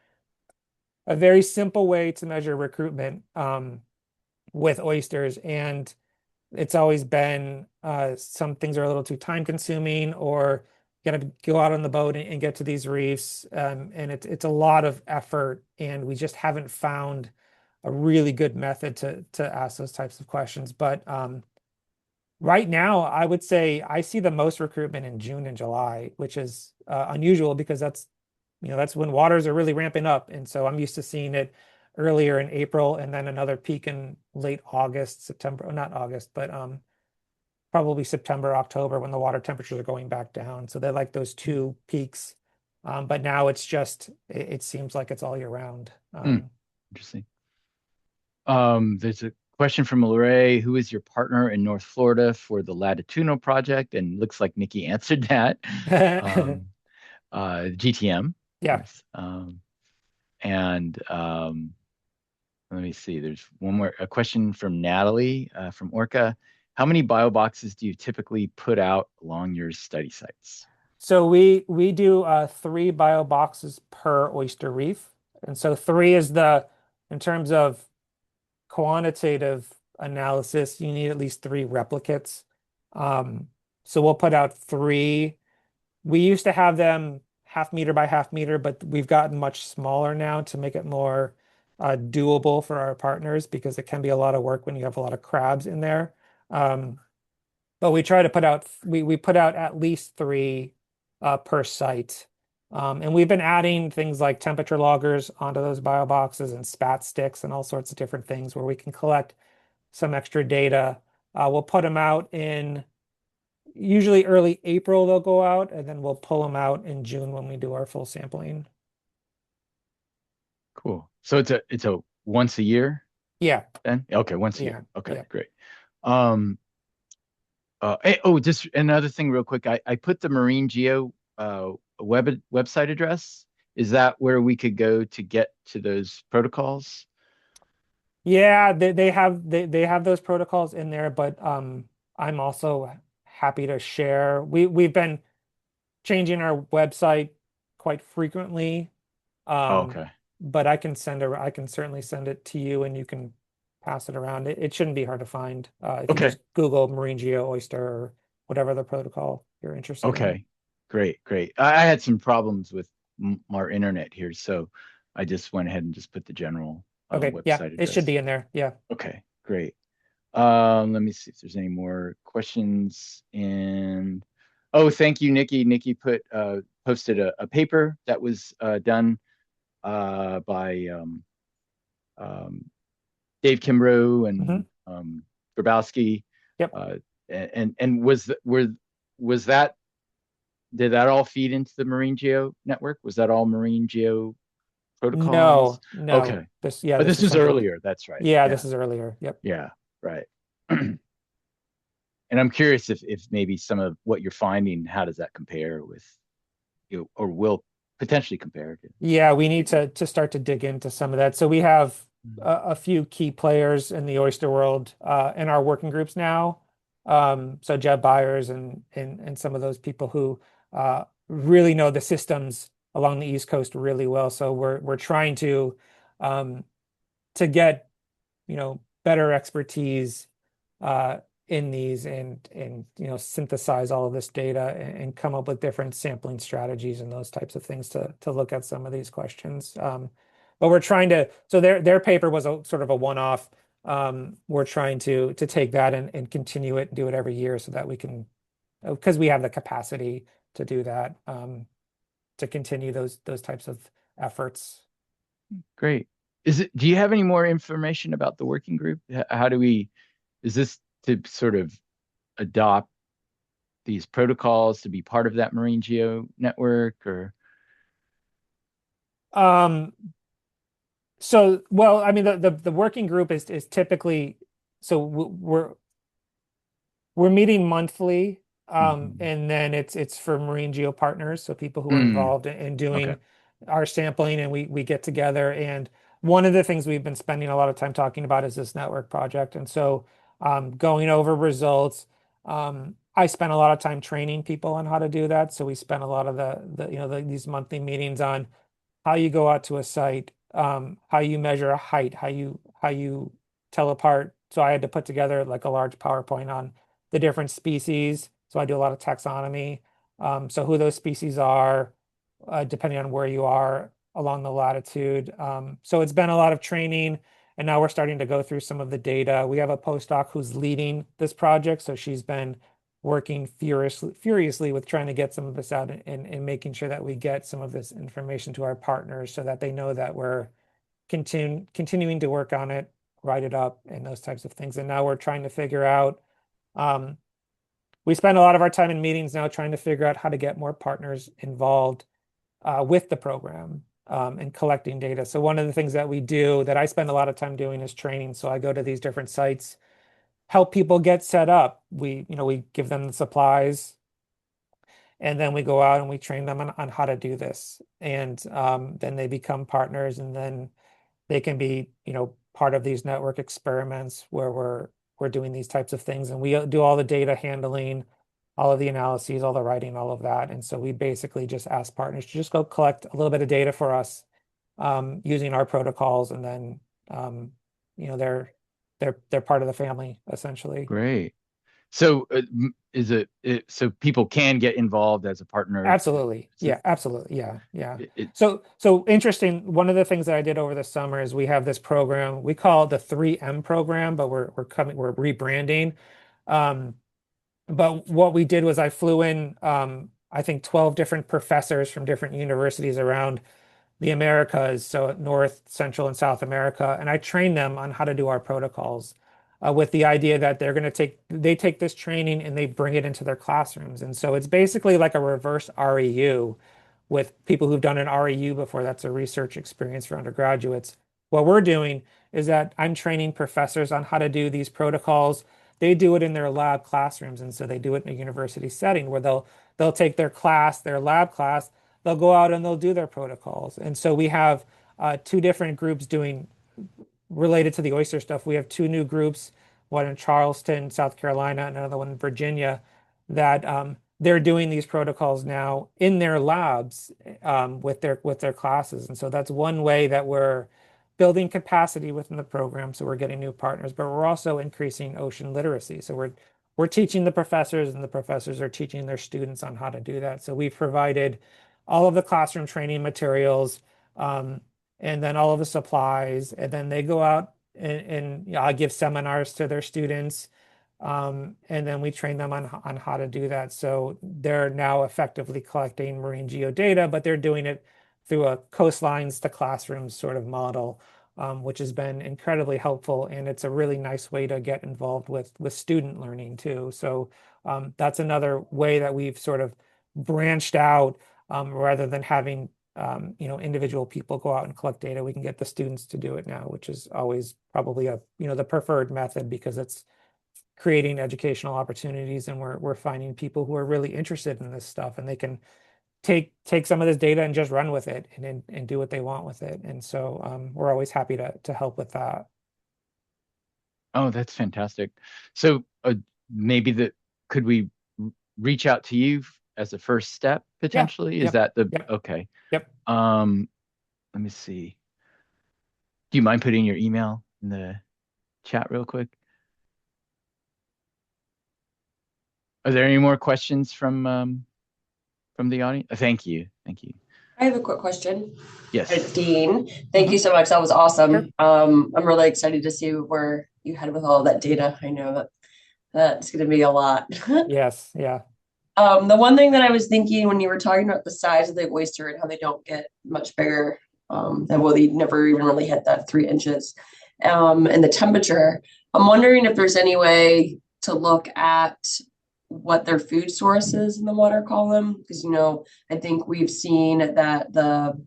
a very simple way to measure recruitment with oysters, and it's always been some things are a little too time consuming, or you got to go out on the boat and get to these reefs, and it's a lot of effort, and we just haven't found a really good method to ask those types of questions. But right now, I would say I see the most recruitment in June and July, which is unusual because that's when waters are really ramping up, and so I'm used to seeing it earlier in April and then another peak in late August, September, not August, but probably September, October when the water temperatures are going back down. So they're like those two peaks. But now it seems like it's all year round. Hmm, interesting. There's a question from Lorray. Who is your partner in North Florida for the Latitudinal project? And looks like Nikki answered that. Um, GTM, of Yeah. course. And let me see. There's one more. A question from Natalie from Orca. How many bio boxes do you typically put out along your study sites? So we do 3 bio boxes per oyster reef. And so three is in terms of quantitative analysis, you need at least 3 replicates. Um, so we'll put out three. We used to have them half meter by half meter, but we've gotten much smaller now to make it more doable for our partners because it can be a lot of work when you have a lot of crabs in there. Um, but we try to we put out at least three per site. And we've been adding things like temperature loggers onto those bio boxes and spat sticks and all sorts of different things where we can collect some extra data. We'll put them out in usually early April, they'll go out, and then we'll pull them out in June when we do our full sampling. Cool. So it's a once a year Yeah, then? Okay, once a yeah, year. Okay, yeah. great. Um, just another thing real quick. I put the MarineGEO website address. Is that where we could go to get to those protocols? Yeah, they have those protocols in there, but I'm also happy to share. We've been changing our website quite frequently. Oh, Um, okay. but I can certainly send it to you and you can pass it around. It shouldn't be hard to find. If you Okay. just Google MarineGEO Oyster or whatever the protocol you're interested in. Okay. Great, great. I had some problems with our internet here, so I just went ahead and just put the general Okay, yeah, website it should address. be in there. Yeah. Okay, great. Let me see if there's any more questions. And oh, thank you, Nikki. Nikki posted a paper that was done by um, Dave Kimbrough Hmm. and Grabowski. Yep. Uh, and was that, did that all feed into the MarineGEO network? Was that all MarineGEO protocols? No, no. Okay. Yeah, But this this is is something. earlier. That's right. Yeah, Yeah. this is earlier. Yep. Yeah. Right. And I'm curious if maybe some of what you're finding, how does that compare with you, or will potentially compare to Yeah, we need previous? to start to dig into some of that. So we have a few key players in the oyster world in our working groups now. So Jeb Byers and some of those people who really know the systems along the East Coast really well. So we're trying um, to get better expertise uh, in these and synthesize all of this data and come up with different sampling strategies and those types of things to look at some of these questions. But we're trying to, so their paper was a sort of a one-off. We're trying to take that and continue it and do it every year so that we can, because we have the capacity to do that, to continue those types of efforts. Great. Do you have any more information about the working group? How do we, is this to sort of adopt these protocols to be part of that MarineGEO network or? Um, So, well, I mean, the working group is typically, so we're meeting monthly, Mhm. and then it's for Marine Geo partners, so people who are Mm, involved in okay. doing our sampling, and we get together. And one of the things we've been spending a lot of time talking about is this network project, and so going over results. I spent a lot of time training people on how to do that, so we spent a lot of these monthly meetings on how you go out to a site, how you measure a height, how you tell apart. So I had to put together like a large PowerPoint on the different species. So I do a lot of taxonomy. So who those species are, depending on where you are along the latitude. So it's been a lot of training, and now we're starting to go through some of the data. We have a postdoc who's leading this project, so she's been working furiously with trying to get some of this out and making sure that we get some of this information to our partners so that they know that we're continuing to work on it, write it up, and those types of things. And now we're trying to figure out, um, we spend a lot of our time in meetings now trying to figure out how to get more partners involved with the program and collecting data. So one of the things that we do that I spend a lot of time doing is training. So I go to these different sites, help people get set up. We give them the supplies, and then we go out and we train them on how to do this. And then they become partners, and then they can be, part of these network experiments where we're doing these types of things, and we do all the data handling, all of the analyses, all the writing, all of that. And so we basically just ask partners to just go collect a little bit of data for us using our protocols, and then um, they're part of the family essentially. Great. So so people can get involved as a partner to Absolutely. Yeah, assist? absolutely. Yeah, yeah. It, So interesting. One of the things that I did over the summer is we have this program. We call it the 3M program, but we're rebranding. Um, but what we did was I flew in I think 12 different professors from different universities around the Americas, so North, Central, and South America, and I train them on how to do our protocols with the idea that they take this training and they bring it into their classrooms. And so it's basically like a reverse REU with people who've done an REU before. That's a research experience for undergraduates. What we're doing is that I'm training professors on how to do these protocols. They do it in their lab classrooms, and so they do it in a university setting where they'll take their lab class, they'll go out and they'll do their protocols. And so we have two different groups doing related to the oyster stuff. We have two new groups, one in Charleston, South Carolina, and another one in Virginia, that they're doing these protocols now in their labs with their classes. And so that's one way that we're building capacity within the program. So we're getting new partners, but we're also increasing ocean literacy. So we're teaching the professors, and the professors are teaching their students on how to do that. So we've provided all of the classroom training materials, and then all of the supplies, and then they go out and I give seminars to their students, and then we train them on how to do that. So they're now effectively collecting marine geodata, but they're doing it through a coastlines to classrooms sort of model, which has been incredibly helpful. And it's a really nice way to get involved with student learning too. So that's another way that we've sort of branched out rather than having individual people go out and collect data. We can get the students to do it now, which is always probably the preferred method because it's creating educational opportunities, and we're finding people who are really interested in this stuff, and they can take some of this data and just run with it and do what they want with it. And so we're always happy to help with that. Oh, that's fantastic. So maybe could we reach out to you as a first step Yeah. potentially? Is Yep. that the Yep. okay? Yep. Let me see. Do you mind putting your email in the chat real quick? Are there any more questions from the audience? Thank you. Thank you. I have a quick question. Yes. Dean, thank you so much. That was Sure. awesome. I'm really excited to see where you head with all that data. I know that's going to be a lot. Yes. Yeah. The one thing that I was thinking when you were talking about the size of the oyster and how they don't get much bigger, and well, they never even really hit that 3 inches, and the temperature, I'm wondering if there's any way to look at what their food source is in the water column, because I think we've seen that the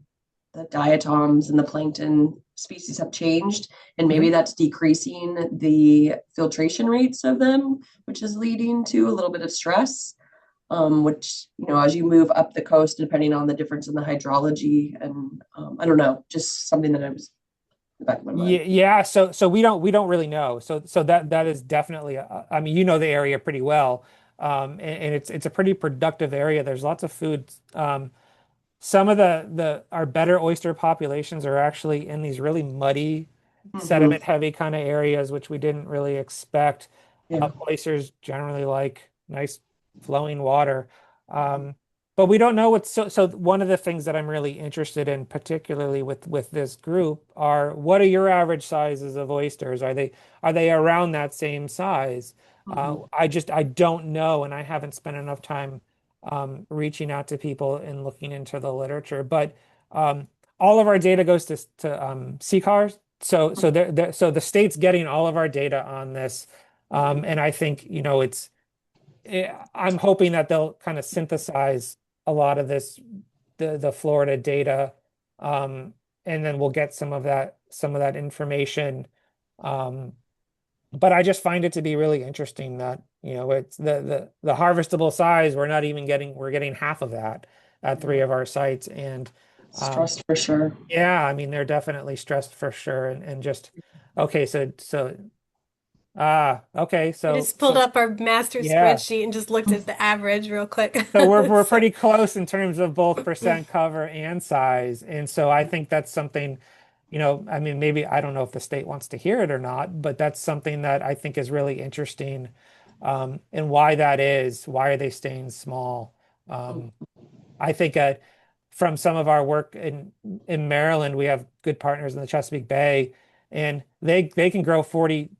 diatoms and the plankton species have changed, and maybe Mhm. that's decreasing the filtration rates of them, which is leading to a little bit of stress. Which, as you move up the coast, depending on the difference in the hydrology, and I don't know, just something that I was in the back of my Yeah, mind. yeah. So we don't really know. So that is definitely I mean, you know the area pretty well. And it's a pretty productive area. There's lots of food. Some of the our better oyster populations are actually in these really muddy, Mm-hmm. sediment heavy kind of areas, which we didn't really expect. Yeah. Oysters generally like nice flowing water. Um, but we don't know what's so one of the things that I'm really interested in, particularly with this group, are what are your average sizes of oysters? Are they around that same size? Mm-hmm. I don't know, and I haven't spent enough time reaching out to people and looking into the literature. But all of our data goes to CCARs. So the state's getting all of our data on this. And I think, I'm hoping that they'll kind of synthesize a lot of the Florida data. Um, and then we'll get some of that information. Um, but I just find it to be really interesting that, it's the harvestable size, we're getting half of that at three of our sites. And um, Stressed for sure. yeah, I mean, they're definitely stressed for sure. And just, okay, okay, I so, just pulled so up our master yeah. spreadsheet and just looked at the average real quick. So we're So, pretty close in terms of both percent cover and size. And so I think that's something, I mean, maybe I don't know if the state wants to hear it or not, but that's something that I think is really interesting. And why that is, why are they staying small? I think from some of our work in Maryland, we have good partners in the Chesapeake Bay, and they can grow 40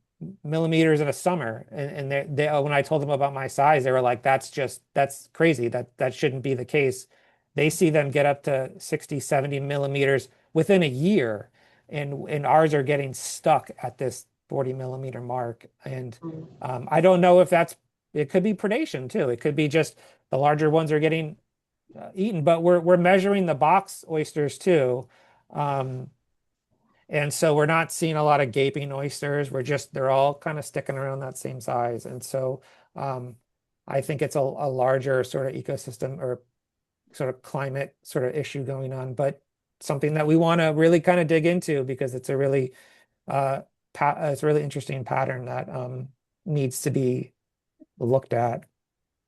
millimeters in a summer. And when I told them about my size, they were like, that's crazy. That shouldn't be the case. They see them get up to 60, 70 millimeters within a year, and ours are getting stuck at this 40 millimeter mark. And I don't know if it could be predation too. It could be just the larger ones are getting eaten, but we're measuring the box oysters too. Um, and so we're not seeing a lot of gaping oysters. They're all kind of sticking around that same size. And so um, I think it's a larger sort of ecosystem or sort of climate sort of issue going on, but something that we want to really kind of dig into because uh, it's a really interesting pattern that needs to be looked at.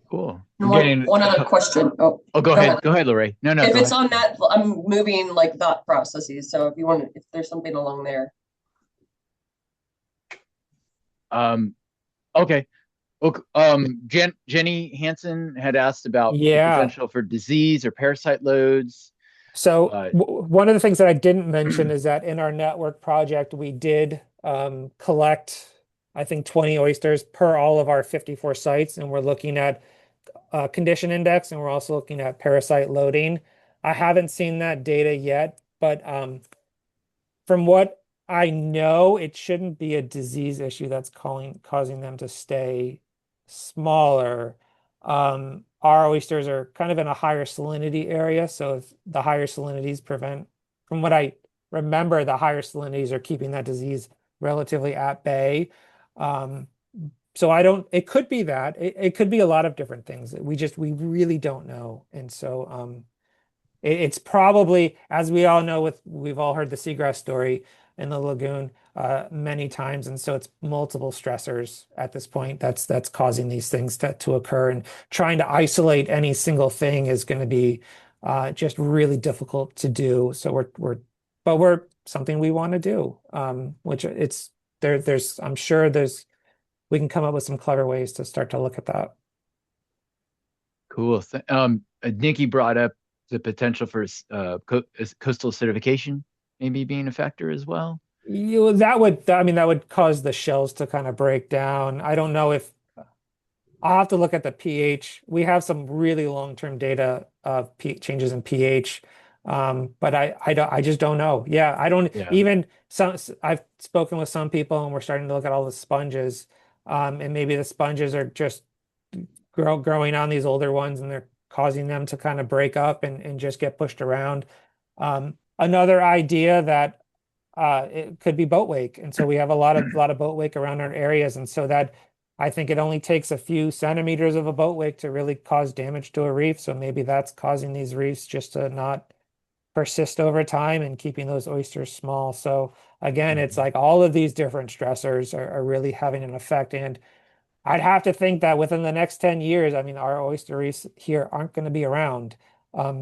Cool. And one other question. Oh, Oh, go go ahead. ahead. Go ahead, Lorraine. No, no, If go it's ahead. on that, I'm moving like thought processes. So if there's something along there. Um, okay. Well, Jenny Hansen had asked about the Yeah. potential for disease or parasite loads. So Uh, one of the things that I didn't mention is that in our network project, we did collect, I think, 20 oysters per all of our 54 sites, and we're looking at condition index, and we're also looking at parasite loading. I haven't seen that data yet, but from what I know, it shouldn't be a disease issue that's causing them to stay smaller. Our oysters are kind of in a higher salinity area, so if the higher salinities prevent, from what I remember, the higher salinities are keeping that disease relatively at bay. Um, so I don't, it could be that. It could be a lot of different things. We really don't know. And so it's probably, as we all know, we've all heard the seagrass story in the lagoon many times, and so it's multiple stressors at this point that's causing these things to occur. And trying to isolate any single thing is going to be just really difficult to do. So we're something we want to do, which it's there. I'm sure we can come up with some clever ways to start to look at that. Cool. Nikki brought up the potential for coastal acidification maybe being a factor as well. I mean, that would cause the shells to kind of break down. I don't know if I'll have to look at the pH. We have some really long-term data of changes in pH, but I just don't know. Yeah, I don't Yeah. even I've spoken with some people and we're starting to look at all the sponges, and maybe the sponges are just growing on these older ones and they're causing them to kind of break up and just get pushed around. Another idea that it could be boat wake. And so we have a lot of boat wake around our areas. And so that I think it only takes a few centimeters of a boat wake to really cause damage to a reef. So maybe that's causing these reefs just to not persist over time and keeping those oysters small. So again, it's like all of these different stressors are really having an effect. And I'd have to think that within the next 10 years, I mean, our oyster reefs here aren't going to be around.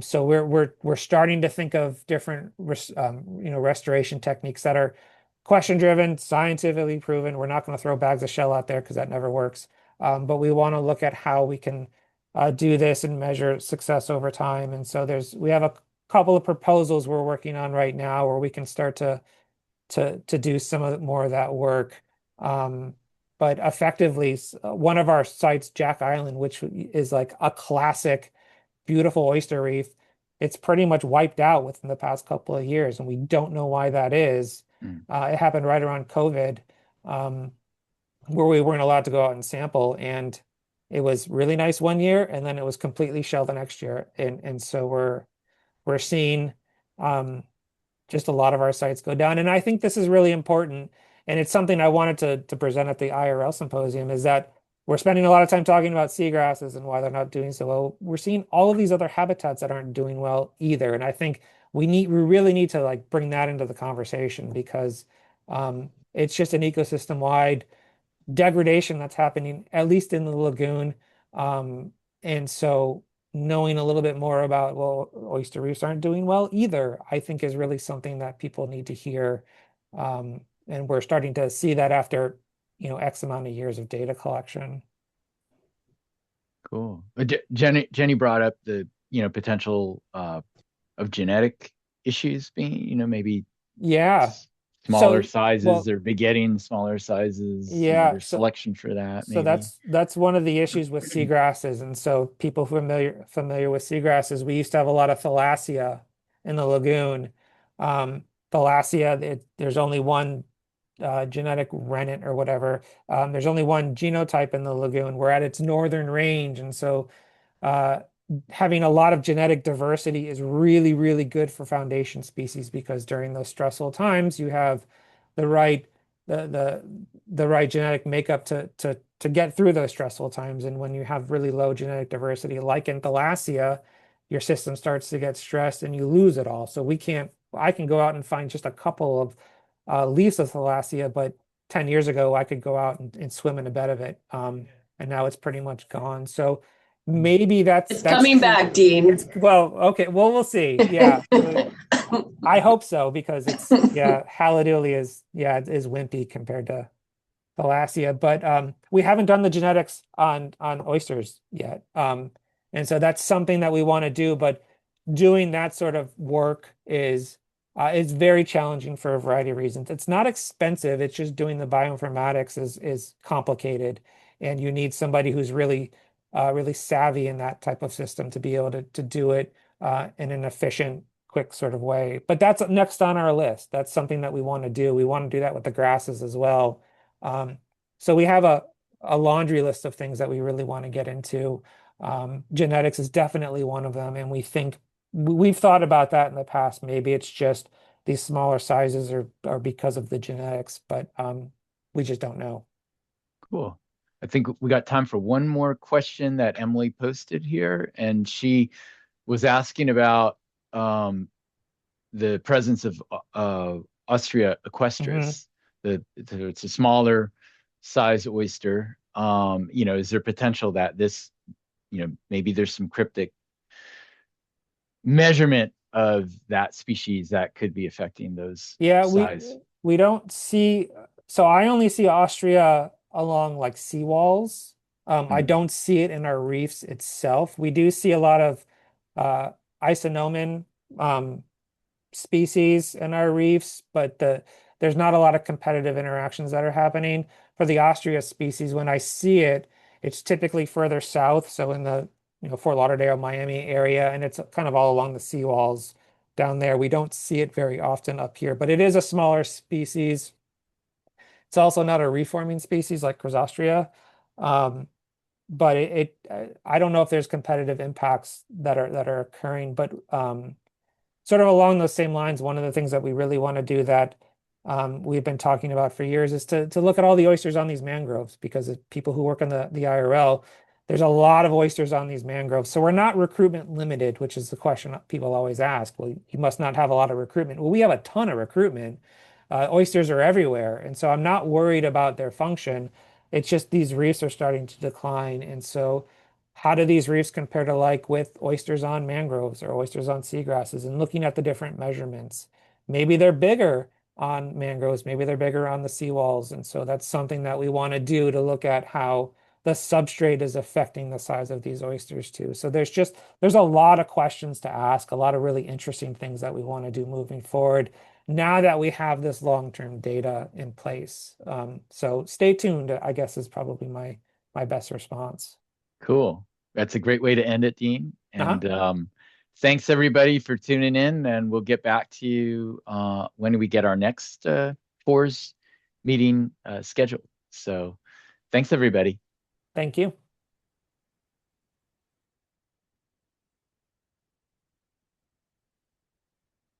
So we're starting to think of different restoration techniques that are question driven, scientifically proven. We're not going to throw bags of shell out there because that never works. But we want to look at how we can do this and measure success over time. And so we have a couple of proposals we're working on right now where we can start to do some of more of that work. But effectively, one of our sites, Jack Island, which is like a classic, beautiful oyster reef, it's pretty much wiped out within the past couple of years, and we don't know why that is. Mm. It happened right around COVID, where we weren't allowed to go out and sample, and it was really nice one year, and then it was completely shelled the next year, and so we're seeing just a lot of our sites go down. And I think this is really important. And it's something I wanted to present at the IRL symposium is that we're spending a lot of time talking about seagrasses and why they're not doing so well. We're seeing all of these other habitats that aren't doing well either. And I think we really need to like bring that into the conversation because it's just an ecosystem-wide degradation that's happening, at least in the lagoon. And so knowing a little bit more about, well, oyster reefs aren't doing well either, I think is really something that people need to hear. And we're starting to see that after, X amount of years of data collection. Cool. Jenny brought up the potential of genetic issues being maybe Yeah. smaller So, sizes well, or begetting smaller sizes. yeah. There's selection for that So maybe. that's one of the issues with seagrasses. And so people familiar with seagrasses, we used to have a lot of thalassia in the lagoon. Thalassia, there's only one genetic rennet or whatever. There's only one genotype in the lagoon. We're at its northern range, and so uh, having a lot of genetic diversity is really, really good for foundation species because during those stressful times, you have the right the right genetic makeup to get through those stressful times. And when you have really low genetic diversity, like in thalassia, your system starts to get stressed and you lose it all. So I can go out and find just a couple of leaves of thalassia, but 10 years ago I could go out and swim in a bed of it. And now it's pretty much gone. So maybe It's that's coming true. back, Dean. Well, okay. Well, we'll see. Yeah. I hope so because Halidouli is wimpy compared to thalassia, but we haven't done the genetics on oysters yet. And so that's something that we want to do, but doing that sort of work is very challenging for a variety of reasons. It's not expensive. It's just doing the bioinformatics is complicated, and you need somebody who's really really savvy in that type of system to be able to do it. in an efficient, quick sort of way. But that's next on our list. That's something that we want to do. We want to do that with the grasses as well. So we have a laundry list of things that we really want to get into. Genetics is definitely one of them, and we think we've thought about that in the past. Maybe it's just these smaller sizes are because of the genetics, but we just don't know. Cool. I think we got time for one more question that Emily posted here, and she was asking about the presence of Austria equestris. It's a smaller size oyster. Is there potential that this, maybe there's some cryptic measurement of that species that could be affecting those size? We don't see. So I only see Austria along like seawalls. I don't see it in our reefs itself. We do see a lot of isonomen species in our reefs, but there's not a lot of competitive interactions that are happening. For the Austria species, when I see it, it's typically further south, so in the Fort Lauderdale, Miami area, and it's kind of all along the seawalls down there. We don't see it very often up here, but it is a smaller species. It's also not a reef-forming species like Chrysostria. But I don't know if there's competitive impacts that are occurring, but sort of along those same lines, one of the things that we really want to do that we've been talking about for years is to look at all the oysters on these mangroves, because people who work on the IRL, there's a lot of oysters on these mangroves. So we're not recruitment limited, which is the question people always ask. Well, you must not have a lot of recruitment. Well, we have a ton of recruitment. Oysters are everywhere. And so I'm not worried about their function. It's just these reefs are starting to decline. And so how do these reefs compare to like with oysters on mangroves or oysters on seagrasses, and looking at the different measurements? Maybe they're bigger on mangroves, maybe they're bigger on the seawalls. And so that's something that we want to do to look at how the substrate is affecting the size of these oysters too. So there's a lot of questions to ask, a lot of really interesting things that we want to do moving forward now that we have this long-term data in place. So stay tuned, I guess, is probably my best response. Cool. That's a great way to end it, Dean. And thanks everybody for tuning in, and we'll get back to you when we get our next FORS meeting scheduled. So thanks everybody. Thank you.